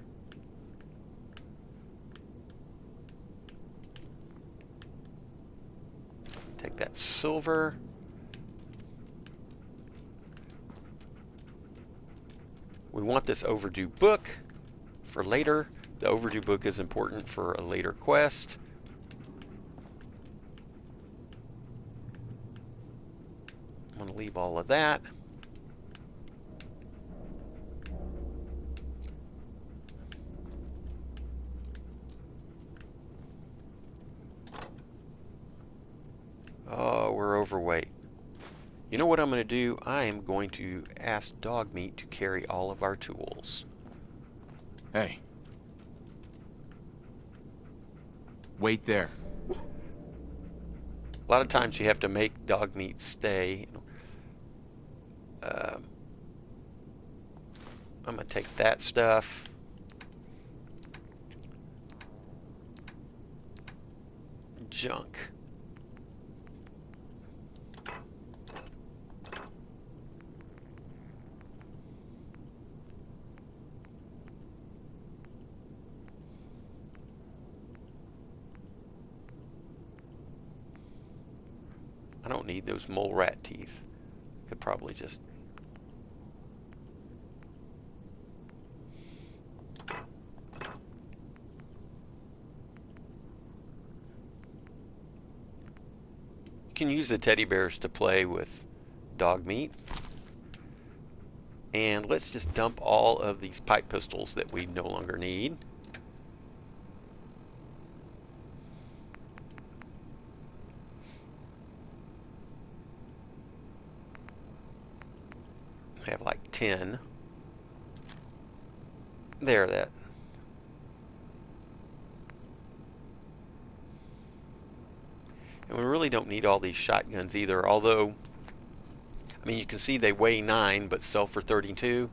Take that silver. We want this overdue book for later. The overdue book is important for a later quest. I'm going to leave all of that. Oh, we're overweight. You know what I'm going to do? I am going to ask dog meat to carry all of our tools. Hey. Wait there. A lot of times you have to make dog meat stay. I'm going to take that stuff. Junk. I don't need those mole rat teeth. Could probably just... You can use the teddy bears to play with dog meat. And let's just dump all of these pipe pistols that we no longer need. I have like 10. There, that. And we really don't need all these shotguns either, although, I mean, you can see they weigh 9 but sell for 32.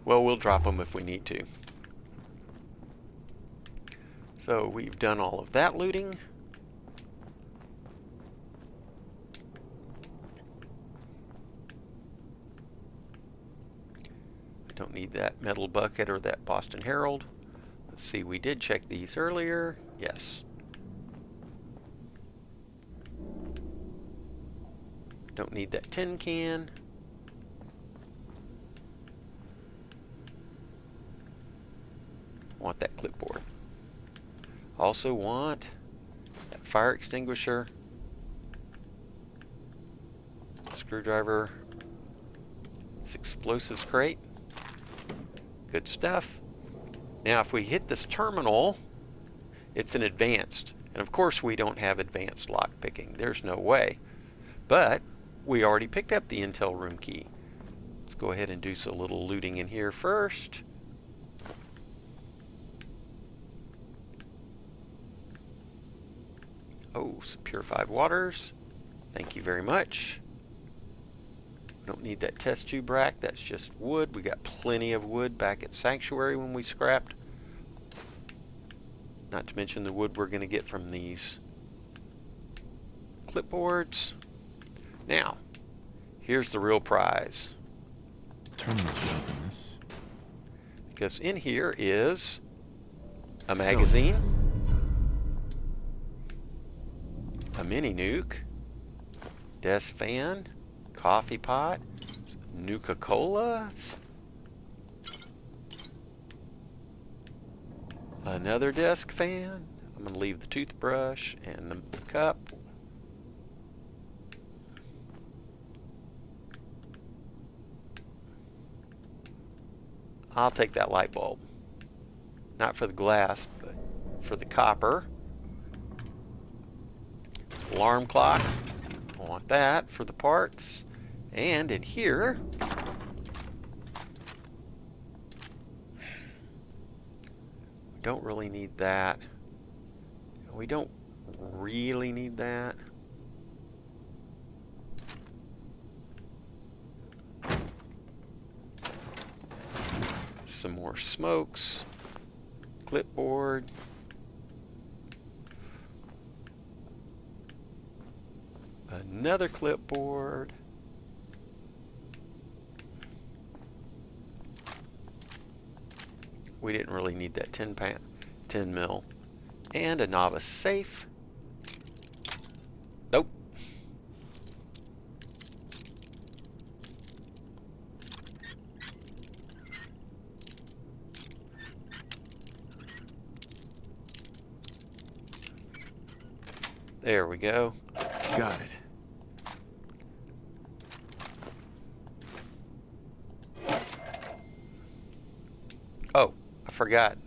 Well, we'll drop them if we need to. So we've done all of that looting. Don't need that metal bucket or that Boston Herald. Let's see, we did check these earlier. Yes. Don't need that tin can. Want that clipboard. Also want that fire extinguisher, screwdriver, this explosives crate. Good stuff. Now if we hit this terminal, it's an advanced. And of course we don't have advanced lock picking. There's no way. But we already picked up the Intel room key. Let's go ahead and do a little looting in here first. Oh, some purified waters. Thank you very much. Don't need that test tube rack. That's just wood. We got plenty of wood back at Sanctuary when we scrapped. Not to mention the wood we're going to get from these clipboards. Now, here's the real prize. Turn yourself in this. Because in here is a magazine, a mini nuke, desk fan, coffee pot, Nuka-Cola, another desk fan. I'm going to leave the toothbrush and the cup. I'll take that light bulb. Not for the glass, but for the copper. Alarm clock. I want that for the parts. And in here, we don't really need that. We don't really need that. Some more smokes, clipboard, another clipboard, we didn't really need that 10 mil, and a novice safe. Nope. There we go. Got it. Oh, I forgot.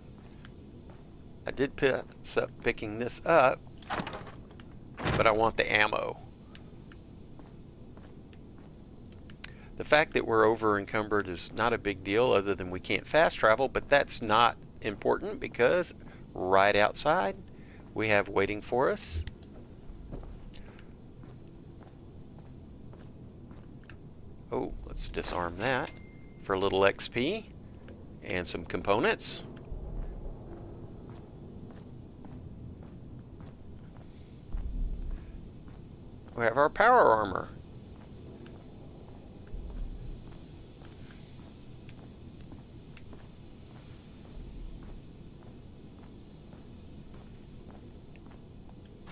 I did pass up picking this up, but I want the ammo. The fact that we're over encumbered is not a big deal other than we can't fast travel, but that's not important because right outside we have waiting for us oh, let's disarm that for a little XP and some components. We have our power armor.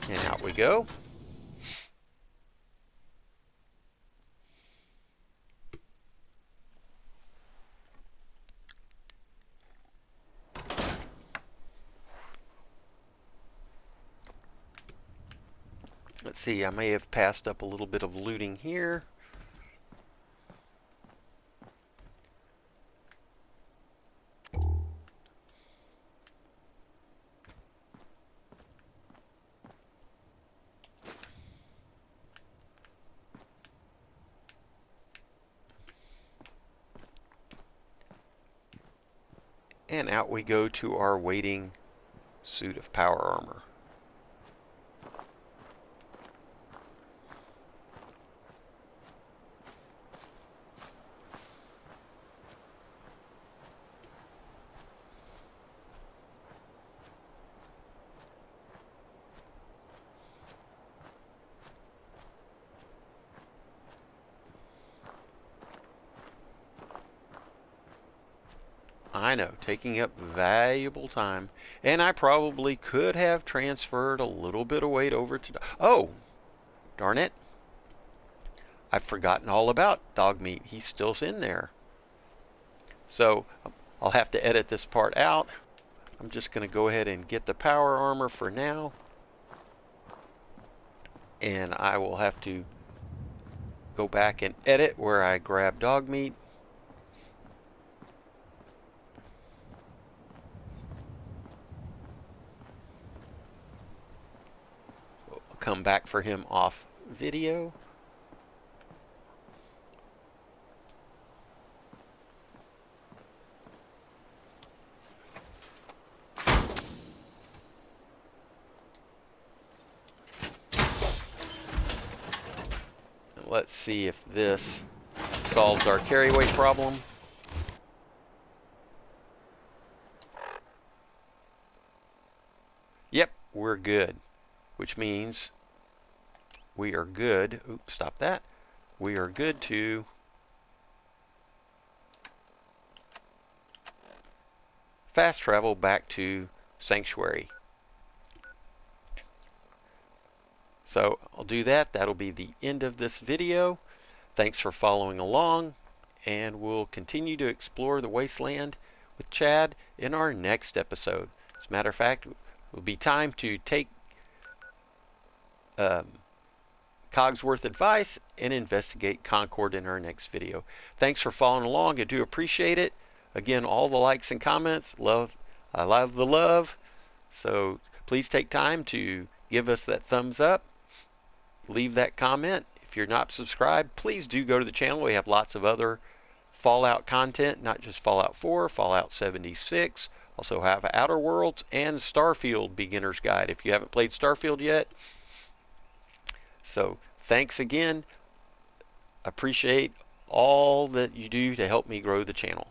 And out we go. Let's see, I may have passed up a little bit of looting here. And out we go to our waiting suit of power armor. I know, taking up valuable time. And I probably could have transferred a little bit of weight over to... Oh! Darn it. I've forgotten all about dog meat. He's still in there. So, I'll have to edit this part out. I'm just going to go ahead and get the power armor for now. And I will have to go back and edit where I grab dog meat. Come back for him off video. let's see if this solves our carry weight problem. Yep, we're good, which means we are good. Oops, stop that. We are good to fast travel back to Sanctuary. So I'll do that. That'll be the end of this video. Thanks for following along, and we'll continue to explore the wasteland with Chad in our next episode. As a matter of fact, it will be time to take Cogsworth advice and investigate Concord in our next video. Thanks for following along. I do appreciate it. Again, all the likes and comments. I love the love. So please take time to give us that thumbs up. Leave that comment. If you're not subscribed, please do go to the channel. We have lots of other Fallout content, not just Fallout 4, Fallout 76. Also have Outer Worlds and Starfield Beginner's Guide if you haven't played Starfield yet. So thanks again. Appreciate all that you do to help me grow the channel.